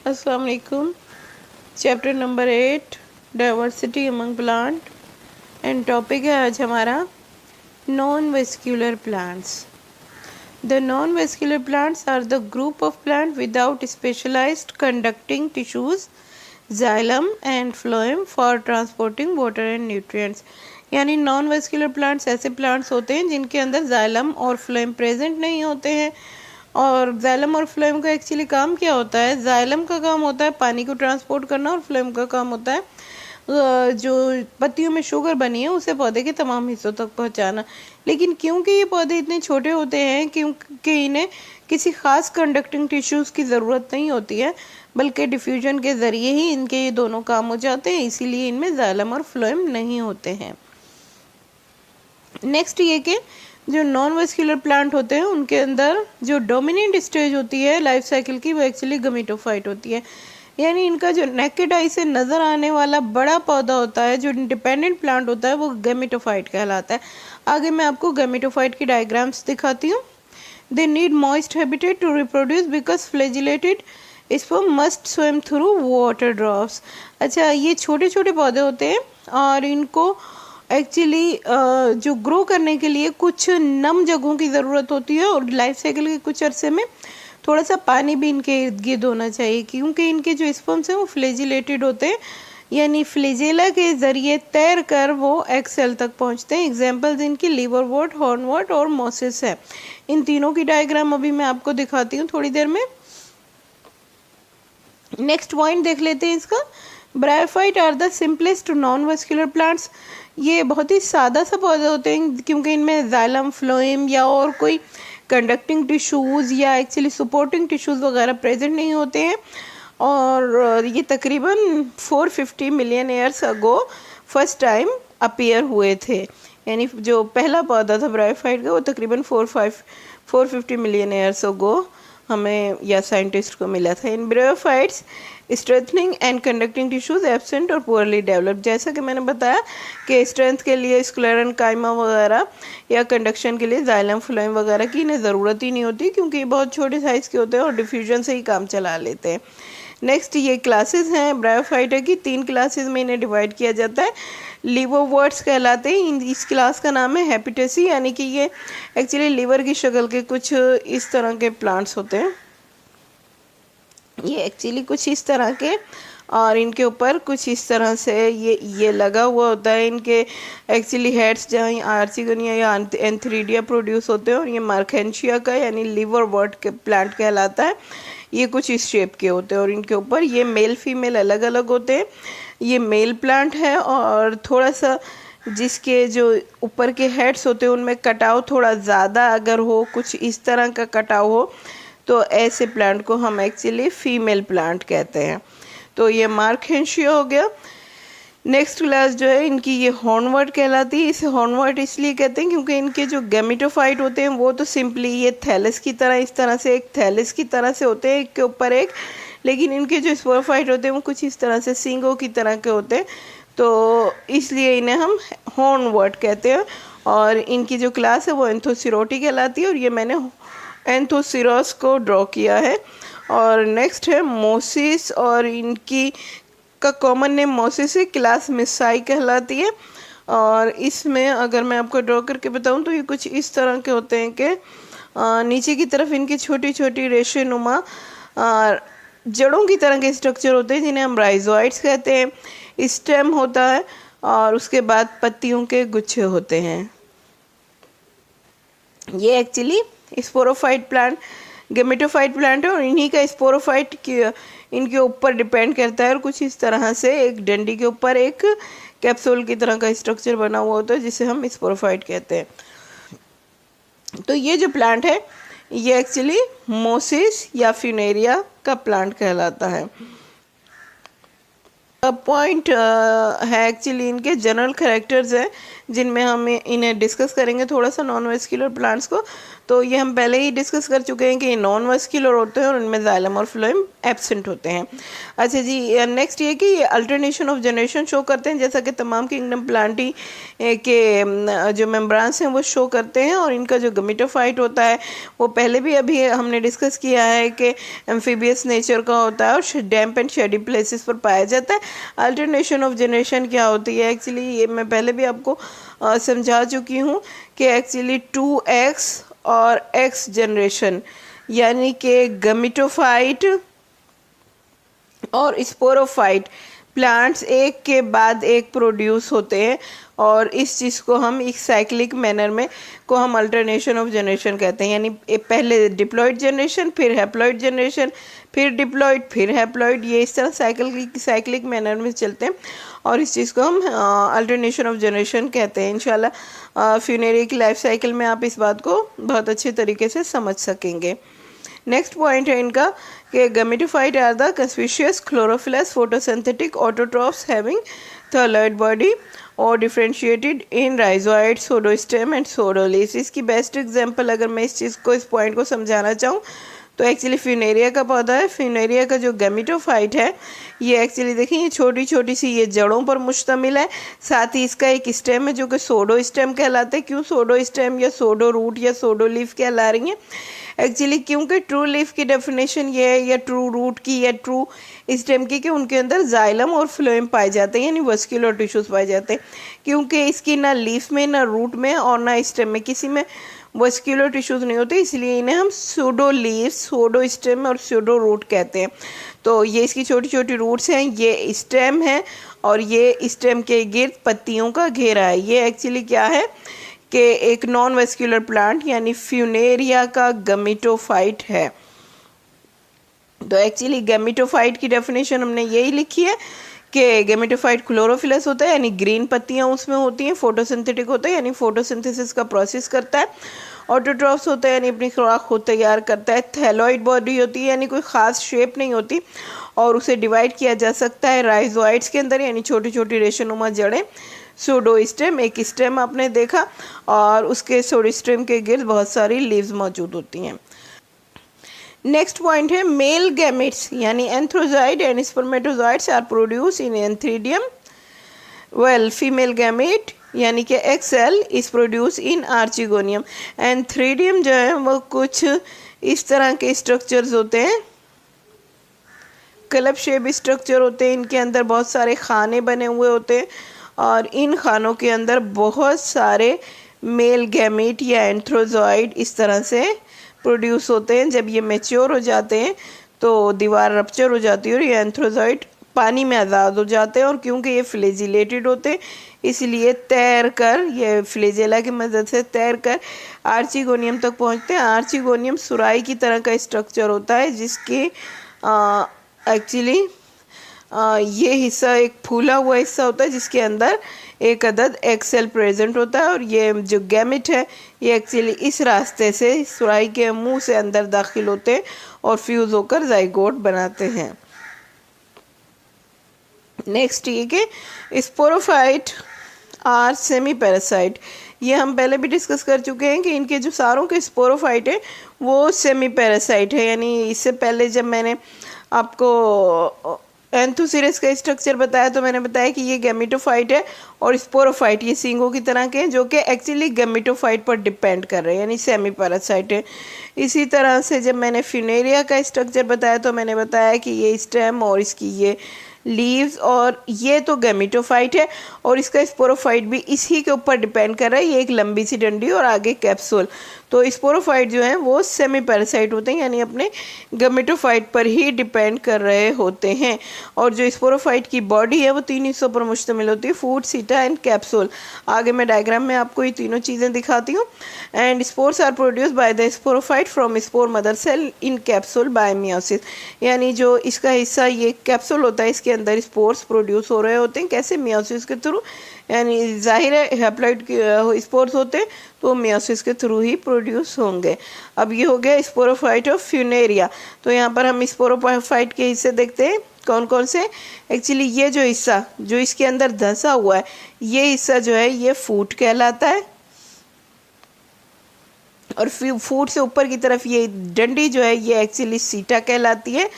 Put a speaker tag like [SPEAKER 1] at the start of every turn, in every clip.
[SPEAKER 1] अस्सलाम वालेकुम। Chapter number 8 diversity among plant and topic है आज हमारा non vascular plants. The non vascular plants are the group of plant without specialised conducting tissues xylem and phloem for transporting water and nutrients. यानी non vascular plants ऐसे plants होते हैं जिनके अंदर xylem और फ्लोएम प्रेजेंट नहीं होते हैं। और जाइलम और फ्लोएम का एक्चुअली काम क्या होता है? जाइलम का काम होता है पानी को ट्रांसपोर्ट करना और फ्लोएम का काम होता है जो पत्तियों में शुगर बनी है उसे पौधे के तमाम हिस्सों तक पहुंचाना। लेकिन क्योंकि ये पौधे इतने छोटे होते हैं क्योंकि इन्हें किसी खास कंडक्टिंग टिश्यूज़ की ज़रूरत नहीं होती है, बल्कि डिफ्यूजन के ज़रिए ही इनके ये दोनों काम हो जाते हैं, इसीलिए इनमें जाइलम और फ्लोएम नहीं होते हैं। नेक्स्ट ये कि जो नॉन वेस्क्यूलर प्लांट होते हैं उनके अंदर जो डोमिनेंट स्टेज होती है लाइफ साइकिल की वो एक्चुअली गमीटोफाइट होती है। यानी इनका जो नेकेड आई से नज़र आने वाला बड़ा पौधा होता है जो इंडिपेंडेंट प्लांट होता है वो गमीटोफाइट कहलाता है। आगे मैं आपको गमीटोफाइट की डायग्राम्स दिखाती हूँ। They need moist habitat to reproduce because flagellated sperm must swim through water drops. अच्छा, ये छोटे छोटे पौधे होते हैं और इनको एक्चुअली जो ग्रो करने के लिए कुछ नम जगहों की ज़रूरत होती है और लाइफ साइकिल के कुछ अरसे में थोड़ा सा पानी भी इनके इर्द गिर्द होना चाहिए, क्योंकि इनके जो स्पर्म्स हैं वो फ्लैजिलेटेड होते हैं, यानी फ्लैजेला के ज़रिए तैर कर वो एग सेल तक पहुंचते हैं। एग्जाम्पल्स इनकी लिवरवॉर्ट, हॉर्नवॉर्ट और मोसिस है। इन तीनों की डायग्राम अभी मैं आपको दिखाती हूँ थोड़ी देर में। नेक्स्ट पॉइंट देख लेते हैं इसका। Bryophyte are the simplest non vascular plants. ये बहुत ही सादा सा पौधे होते हैं क्योंकि इनमें जाइलम, फ्लोएम या और कोई कंडक्टिंग टिश्यूज़ या एक्चुअली सपोर्टिंग टिश्यूज़ वगैरह प्रेजेंट नहीं होते हैं। और ये तकरीबन 450 million years ago first time appear हुए थे। यानी जो पहला पौधा था ब्रायोफाइट का वो तकरीबन 450 मिलियन ईयर्स अगो हमें या साइंटिस्ट को मिला था। In bryophytes strengthening and conducting tissues absent और पुअरली डेवलप्ड। जैसा कि मैंने बताया कि स्ट्रेंथ के लिए स्क्लेरन काइमा वगैरह या कंडक्शन के लिए जाइलम, फ्लोएम वगैरह की इन्हें ज़रूरत ही नहीं होती क्योंकि ये बहुत छोटे साइज़ के होते हैं और डिफ्यूजन से ही काम चला लेते हैं। नेक्स्ट ये क्लासेस हैं ब्रायोफाइटा की। 3 क्लासेस में इन्हें डिवाइड किया जाता है। लिवरवर्ट्स कहलाते हैं। इस क्लास का नाम है हेपिटेसी, यानी कि ये एक्चुअली लिवर की शक्ल के कुछ इस तरह के प्लांट्स होते हैं। ये एक्चुअली कुछ इस तरह के और इनके ऊपर कुछ इस तरह से ये लगा हुआ होता है। इनके एक्चुअली हेड्स जहाँ आर्चिगोनिया या एंथ्रीडिया प्रोड्यूस होते हैं और ये मार्केंशिया का यानी लिवरवर्ट के प्लांट कहलाता है। ये कुछ इस शेप के होते हैं और इनके ऊपर ये मेल फीमेल अलग अलग होते हैं। ये मेल प्लांट है और थोड़ा सा जिसके जो ऊपर के हेड्स होते हैं उनमें कटाव थोड़ा ज़्यादा अगर हो, कुछ इस तरह का कटाव हो, तो ऐसे प्लांट को हम एक्चुअली फीमेल प्लांट कहते हैं। तो ये मार्केंशिया हो गया। नेक्स्ट क्लास जो है इनकी ये हॉर्नवर्ट कहलाती है। इसे हॉर्नवर्ट इसलिए कहते हैं क्योंकि इनके जो गैमेटोफाइट होते हैं वो तो सिंपली ये थैलस की तरह इस तरह से एक थैलस की तरह से होते हैं, एक के ऊपर एक, लेकिन इनके जो स्पोरोफाइट होते हैं वो कुछ इस तरह से सींगों की तरह के होते हैं, तो इसलिए इन्हें हम हॉर्नवर्ट कहते हैं। और इनकी जो क्लास है वो एंथोसिरोटी कहलाती है और ये मैंने एंथोसिरोस को ड्रॉ किया है। और नेक्स्ट है मोसिस और इनकी का कॉमन नेम मोसिस है। क्लास मिसाई कहलाती है और इसमें अगर मैं आपको ड्रॉ करके बताऊं तो ये कुछ इस तरह के होते हैं कि नीचे की तरफ इनकी छोटी छोटी रेशेनुमा जड़ों की तरह के स्ट्रक्चर होते हैं जिन्हें हम राइजोइड्स कहते हैं। स्टेम होता है और उसके बाद पत्तियों के गुच्छे होते हैं। ये actually sporophyte plant, gametophyte plant है और इन्हीं का स्पोरोफाइट इनके ऊपर डिपेंड करता है और कुछ इस तरह से एक डंडी के ऊपर एक कैप्सूल की तरह का स्ट्रक्चर बना हुआ होता है जिसे हम स्पोरोफाइट कहते हैं। तो ये जो प्लांट है ये एक्चुअली मोसिस या फ्यूनेरिया का प्लांट कहलाता है। पॉइंट है एक्चुअली इनके जनरल कैरेक्टर्स हैं जिनमें हम इन्हें डिस्कस करेंगे थोड़ा सा नॉन वेस्क्यूलर प्लांट्स को। तो ये हम पहले ही डिस्कस कर चुके हैं कि ये नॉन वस्कुलर होते हैं और उनमें जाइलम और फ्लोएम एब्सेंट होते हैं। अच्छा जी, नेक्स्ट ये कि ये अल्टरनेशन ऑफ जनरेशन शो करते हैं, जैसा कि तमाम किंगडम प्लांटी के जो मेम्ब्रान्स हैं वो शो करते हैं। और इनका जो गमीटोफाइट होता है वो पहले भी अभी हमने डिस्कस किया है कि एम्फीबियस नेचर का होता है और डैम्प एंड शेडी प्लेसेस पर पाया जाता है। अल्टरनेशन ऑफ जनरेशन क्या होती है, एक्चुअली ये मैं पहले भी आपको समझा चुकी हूँ कि एक्चुअली 2x और x जनरेशन यानी कि गमीटोफाइट और स्पोरोफाइट प्लांट्स एक के बाद एक प्रोड्यूस होते हैं और इस चीज़ को हम एक साइक्लिक मैनर में को हम अल्टरनेशन ऑफ जनरेशन कहते हैं। यानी पहले डिप्लॉइड जनरेशन, फिर हैप्लॉइड जनरेशन, फिर डिप्लॉइड, फिर हैप्लॉइड, ये इस तरह साइक्लिक मैनर में चलते हैं और इस चीज़ को हम अल्टरनेशन ऑफ जनरेशन कहते हैं। इंशाल्लाह फ्यूनेरिया की लाइफ साइकिल में आप इस बात को बहुत अच्छे तरीके से समझ सकेंगे। नेक्स्ट पॉइंट है इनका कि gametophyte are the conspicuous chlorophyllous photosynthetic autotrophs having thalloid body और differentiated in rhizoid, pseudostem and pseudoleaves. इसकी बेस्ट एग्जांपल अगर मैं इस पॉइंट को समझाना चाहूँ तो एक्चुअली फ्यूनेरिया का पौधा है। फ्यूनेरिया का जो गमीटोफाइट है ये एक्चुअली देखिए ये छोटी छोटी सी ये जड़ों पर मुश्तमिल है, साथ ही इसका एक स्टेम है जो कि सोडो स्टेम कहलाते हैं। क्यों सोडो स्टेम या सोडो रूट या सोडो लीफ कहला रही हैं, एक्चुअली क्योंकि ट्रू लीफ की डेफिनेशन ये है या ट्रू रूट की या ट्रू स्टेम की कि उनके अंदर जाइलम और फ्लोएम पाए जाते हैं, यानी वस्कुलर टिश्यूज पाए जाते हैं। क्योंकि इसकी ना लीफ में, ना रूट में और ना स्टेम में किसी में वस्कुलर टिश्यूज नहीं होते, इसलिए इन्हें हम सूडो लीफ, सूडो स्टेम और सूडो रूट कहते हैं। तो ये इसकी छोटी छोटी रूट्स हैं, ये स्टेम है और ये स्टेम के गिर्द पत्तियों का घेरा है। ये एक्चुअली क्या है कि एक नॉन वेस्कुलर प्लांट यानी फ्यूनेरिया का गमीटोफाइट है। तो एक्चुअली गमीटोफाइट की डेफिनेशन हमने यही लिखी है कि गमीटोफाइट क्लोरोफिलस होता है यानी ग्रीन पत्तियां उसमें होती हैं, फोटोसिंथेटिक होता है यानी फोटोसिंथेसिस का प्रोसेस करता है, ऑटोट्रॉफ्स होता है यानी अपनी खुराक खुद तैयार करता है, थैलॉइड बॉडी होती है यानी कोई ख़ास शेप नहीं होती और उसे डिवाइड किया जा सकता है राइजोइड्स के अंदर यानी छोटी छोटी रेशनुमा जड़ें, सूडोस्टेम एक स्टेम आपने देखा और उसके सूडोस्टेम के गिर्द बहुत सारी लीव्स मौजूद होती हैं। नेक्स्ट पॉइंट है मेल गैमेट्स यानी antherozoid and spermatozoids are produce in antheridium, well female gamete यानी कि egg cell is produce in archegonium. Antheridium जो है वो कुछ इस तरह के स्ट्रक्चर्स होते हैं, क्लब शेप स्ट्रक्चर होते हैं, इनके अंदर बहुत सारे खाने बने हुए होते हैं और इन खानों के अंदर बहुत सारे मेल गैमेट या एंथ्रोजॉइड इस तरह से प्रोड्यूस होते हैं। जब ये मैच्योर हो जाते हैं तो दीवार रप्चर हो जाती है और ये एंथ्रोजॉइड पानी में आज़ाद हो जाते हैं और क्योंकि ये फ्लेजिलेटेड होते हैं इसलिए तैर कर, ये फ्लेजेला की मदद से तैर कर आर्चिगोनियम तक पहुंचते हैं। आर्चिगोनियम सुराही की तरह का स्ट्रक्चर होता है जिसके एक्चुअली ये हिस्सा एक फूला हुआ हिस्सा होता है जिसके अंदर एक अदद एक्सेल प्रेजेंट होता है और ये जो गैमेट है ये एक्चुअली इस रास्ते से सुराही के मुंह से अंदर दाखिल होते हैं और फ्यूज होकर जाइगोट बनाते हैं। नेक्स्ट ये कि स्पोरोफाइट आर सेमी पैरासाइट, ये हम पहले भी डिस्कस कर चुके हैं कि इनके जो सारों के स्पोरोफाइट है वो सेमी पैरासाइट है। यानी इससे पहले जब मैंने आपको एंथोसिरस का स्ट्रक्चर बताया तो मैंने बताया कि ये गैमेटोफाइट है और स्पोरोफाइट ये सींगों की तरह के हैं जो कि एक्चुअली गैमेटोफाइट पर डिपेंड कर रहे हैं यानी सेमी पैरासाइट है। इसी तरह से जब मैंने फ्यूनेरिया का स्ट्रक्चर बताया तो मैंने बताया कि ये स्टेम और इसकी ये लीव्स और ये तो गैमेटोफाइट है और इसका स्पोरोफाइट भी इसी के ऊपर डिपेंड कर रहा है, ये एक लंबी सी डंडी और आगे कैप्सूल। तो स्पोरोफाइट जो हैं वो सेमी पैरासाइट होते हैं यानी अपने गैमेटोफाइट पर ही डिपेंड कर रहे होते हैं और जो स्पोरोफाइट की बॉडी है वो 3 हिस्सों पर मुश्तमिल होती है, फूड, सीटा एंड कैप्सूल। आगे मैं डायग्राम में आपको ये तीनों चीज़ें दिखाती हूँ। And spores are produce by the sporophyte from spore mother cell in capsule by meiosis, यानी जो इसका हिस्सा ये कैप्सूल होता है इसके अंदर स्पोर्स प्रोड्यूस हो रहे होते हैं। कैसे? मियोसिस के थ्रू, यानी जाहिर है हैप्लॉइड स्पोर्स होते हैं तो मियोसिस के थ्रू ही प्रोड्यूस होंगे। अब ये हो गया स्पोरोफाइट ऑफ फ्यूनेरिया। तो यहाँ पर हम स्पोरोफाइट के हिस्से देखते हैं कौन कौन से। एक्चुअली ये जो हिस्सा जो इसके अंदर धंसा हुआ है ये हिस्सा जो है ये फूट कहलाता है और फूट से ऊपर की तरफ ये डंडी जो है ये एक्चुअली सीटा कहलाती है,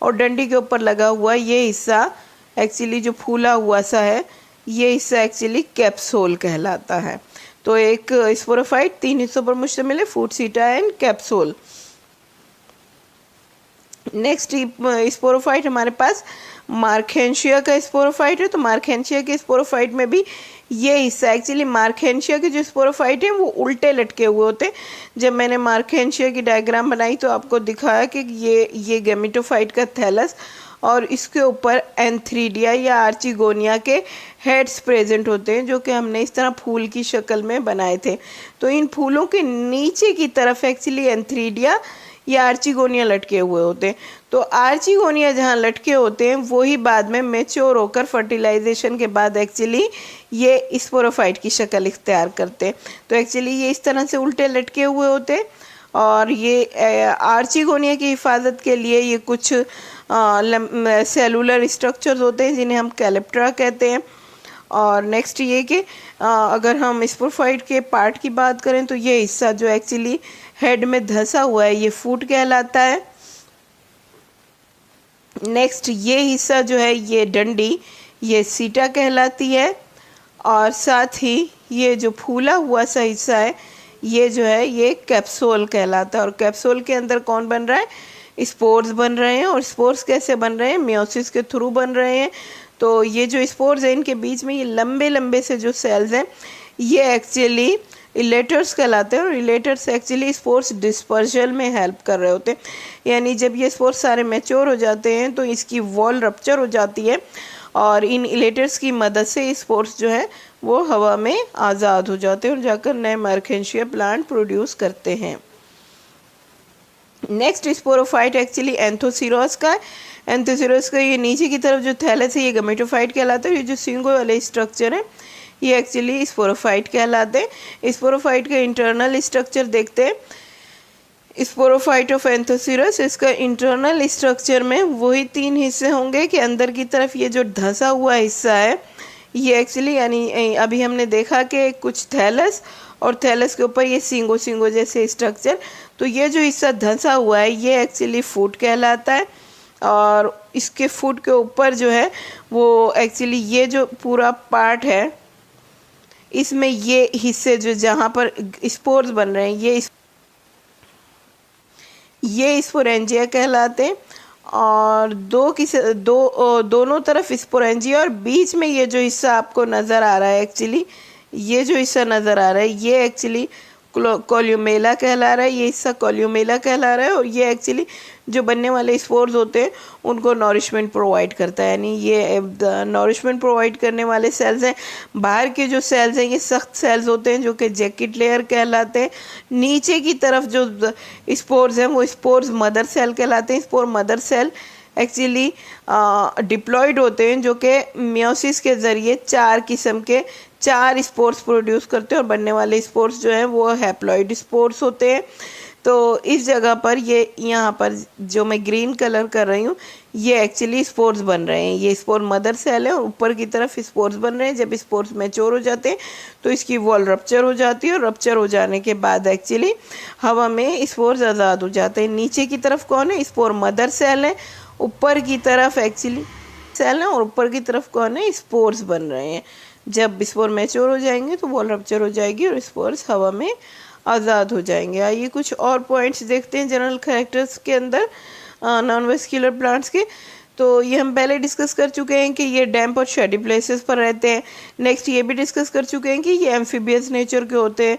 [SPEAKER 1] और डंडी के ऊपर लगा हुआ ये हिस्सा एक्चुअली जो फूला हुआ सा है ये हिस्सा एक्चुअली कैप्सूल कहलाता है। तो एक स्पोरोफाइट 3 हिस्सों पर मुश्तमिल है, फूट, सीटा एंड कैप्सूल। नेक्स्ट स्पोरोफाइट हमारे पास मार्केंशिया का स्पोरोफाइट है। तो मार्केंशिया के स्पोरोफाइट में भी ये हिस्सा एक्चुअली मार्केंशिया के जो स्पोरोफाइट हैं वो उल्टे लटके हुए होते हैं। जब मैंने मार्केंशिया की डायग्राम बनाई तो आपको दिखाया कि ये गैमेटोफाइट का थैलस और इसके ऊपर एंथ्रीडिया या आर्चिगोनिया के हेड्स प्रेजेंट होते हैं, जो कि हमने इस तरह फूल की शक्ल में बनाए थे। तो इन फूलों के नीचे की तरफ एक्चुअली एंथ्रीडिया या आर्चिगोनिया लटके हुए होते हैं। तो आर्चिगोनिया जहाँ लटके होते हैं वही बाद में मैच्योर होकर फर्टिलाइजेशन के बाद एक्चुअली ये स्पोरोफाइट की शक्ल इख्तियार करते हैं। तो एक्चुअली ये इस तरह से उल्टे लटके हुए होते हैं, और ये आर्चिगोनिया की हिफाजत के लिए ये कुछ सेलुलर स्ट्रक्चर्स होते हैं जिन्हें हम कैलिप्ट्रा कहते हैं। और नेक्स्ट ये कि अगर हम स्पोरोफाइट के पार्ट की बात करें तो ये हिस्सा जो एक्चुअली हेड में धंसा हुआ है ये फूट कहलाता है। नेक्स्ट ये हिस्सा जो है ये डंडी ये सीटा कहलाती है, और साथ ही ये जो फूला हुआ सा हिस्सा है ये जो है ये कैप्सूल कहलाता है। और कैप्सूल के अंदर कौन बन रहा है? स्पोर्स बन रहे हैं। और स्पोर्स कैसे बन रहे हैं? मियोसिस के थ्रू बन रहे हैं। तो ये जो स्पोर्स हैं इनके बीच में ये लंबे लंबे से जो सेल्स हैं ये एक्चुअली इलेटर्स कहलाते हैं, और इलेटर्स एक्चुअली स्पोर्स डिस्पर्जल में हेल्प कर रहे होते हैं। यानी जब ये स्पोर्स सारे मैच्योर हो जाते हैं तो इसकी वॉल रप्चर हो जाती है, और इन इलेटर्स की मदद से स्पोर्स जो है वो हवा में आज़ाद हो जाते हैं और जाकर नए मार्केंशिया प्लांट प्रोड्यूस करते हैं। नेक्स्ट स्पोरोफाइट एक्चुअली एंथोसिरोस का है। एंथोसिरोस का ये नीचे की तरफ जो थैलस है ये गैमेटोफाइट कहलाता है। ये जो सिंगो वाले स्ट्रक्चर है ये एक्चुअली स्पोरोफाइट कहलाते हैं। स्पोरोफाइट का इंटरनल स्ट्रक्चर देखते हैं। स्पोरोफाइट ऑफ एंथोसिरोस, इसका इंटरनल स्ट्रक्चर में वही 3 हिस्से होंगे कि अंदर की तरफ ये जो धंसा हुआ हिस्सा है ये एक्चुअली यानी अभी हमने देखा कि कुछ थैलस और थैलस के ऊपर ये सिंगो जैसे स्ट्रक्चर। तो ये जो हिस्सा धंसा हुआ है ये एक्चुअली फूट कहलाता है, और इसके फूट के ऊपर जो है वो एक्चुअली ये जो पूरा पार्ट है इसमें ये हिस्से जो जहाँ पर स्पोर्स बन रहे हैं ये स्पोरेंजिया कहलाते हैं। और दोनों तरफ स्पोरेंजिया, और बीच में ये जो हिस्सा आपको नज़र आ रहा है एक्चुअली ये जो हिस्सा नज़र आ रहा है ये एक्चुअली कोल्यूमेला कहला रहा है। ये हिस्सा कोल्यूमेला कहला रहा है, और ये एक्चुअली जो बनने वाले स्पोर्स होते हैं उनको नॉरिशमेंट प्रोवाइड करता है। यानी ये नॉरिशमेंट प्रोवाइड करने वाले सेल्स हैं। बाहर के जो सेल्स हैं ये सख्त सेल्स होते हैं जो कि जैकेट लेयर कहलाते हैं। नीचे की तरफ जो स्पोर्स हैं वो स्पोर्स मदर सेल कहलाते हैं। Spore mother cell actually diploid होते हैं जो कि मियोसिस के ज़रिए 4 किस्म के 4 स्पोर्स प्रोड्यूस करते हैं, और बनने वाले स्पोर्स जो हैं वो हैप्लॉइड स्पोर्स होते हैं। तो इस जगह पर ये यहाँ पर जो मैं ग्रीन कलर कर रही हूँ ये एक्चुअली स्पोर्स बन रहे हैं। ये स्पोर मदर सेल है और ऊपर की तरफ स्पोर्स बन रहे हैं। जब स्पोर्स मैच्योर हो जाते हैं तो इसकी वॉल रप्चर हो जाती है, और रप्चर हो जाने के बाद एक्चुअली हवा में स्पोर्स आज़ाद हो जाते हैं। नीचे की तरफ कौन है? स्पोर मदर सेल है। ऊपर की तरफ एक्चुअली सेल है, और ऊपर की तरफ कौन है? स्पोर्स बन रहे हैं। जब स्पोर मैच्योर हो जाएंगे तो वॉल रप्चर हो जाएगी और स्पोर्स हवा में आज़ाद हो जाएंगे। आइए कुछ और पॉइंट्स देखते हैं जनरल कैरेक्टर्स के अंदर नॉन वेस्क्यूलर प्लांट्स के। तो ये हम पहले डिस्कस कर चुके हैं कि ये डैम्प और शेडी प्लेसेस पर रहते हैं। नेक्स्ट ये भी डिस्कस कर चुके हैं कि ये एम्फीबियस नेचर के होते हैं,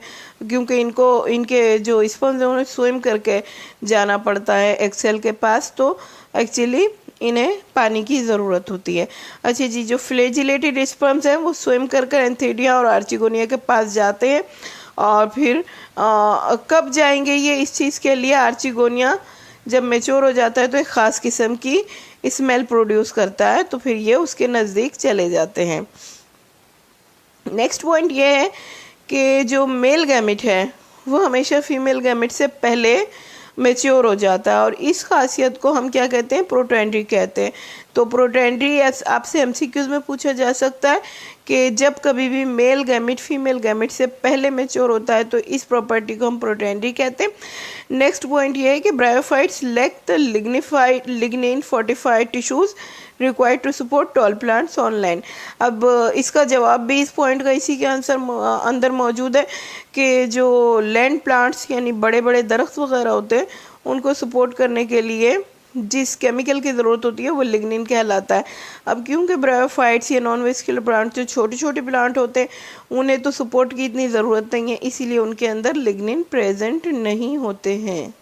[SPEAKER 1] क्योंकि इनके जो स्पंज हैं उन्हें स्विम करके जाना पड़ता है एक्सेल के पास, तो एक्चुअली इन्हें पानी की ज़रूरत होती है। अच्छा जी, जो फ्लैजिलेटेड स्पर्म्स हैं वो स्विम कर एंथीडिया और आर्चिगोनिया के पास जाते हैं, और फिर कब जाएंगे ये इस चीज़ के लिए? आर्चिगोनिया जब मैच्योर हो जाता है तो एक ख़ास किस्म की स्मेल प्रोड्यूस करता है, तो फिर ये उसके नज़दीक चले जाते हैं। नेक्स्ट पॉइंट ये है कि जो मेल गैमेट है वो हमेशा फीमेल गैमेट से पहले मैच्योर हो जाता है, और इस खासियत को हम क्या कहते हैं? प्रोटोएंट्री कहते हैं। तो प्रोटेंडरी आपसे एमसीक्यूज में पूछा जा सकता है कि जब कभी भी मेल गैमेट फीमेल गैमेट से पहले मैच्योर होता है तो इस प्रॉपर्टी को हम प्रोटेंडरी कहते हैं। नेक्स्ट पॉइंट ये है कि bryophytes lack the lignin fortified tissues required to support tall plants on land. अब इसका जवाब भी इस पॉइंट का इसी के आंसर अंदर मौजूद है कि जो लैंड प्लांट्स यानी बड़े बड़े दरख्त वगैरह होते हैं उनको सपोर्ट करने के लिए जिस केमिकल की ज़रूरत होती है वो लिग्निन कहलाता है। अब क्योंकि ब्रायोफाइट्स या नॉन वेस्कुलर प्लांट जो छोटे छोटे प्लांट होते हैं उन्हें तो सपोर्ट की इतनी ज़रूरत नहीं है, इसीलिए उनके अंदर लिग्निन प्रेजेंट नहीं होते हैं।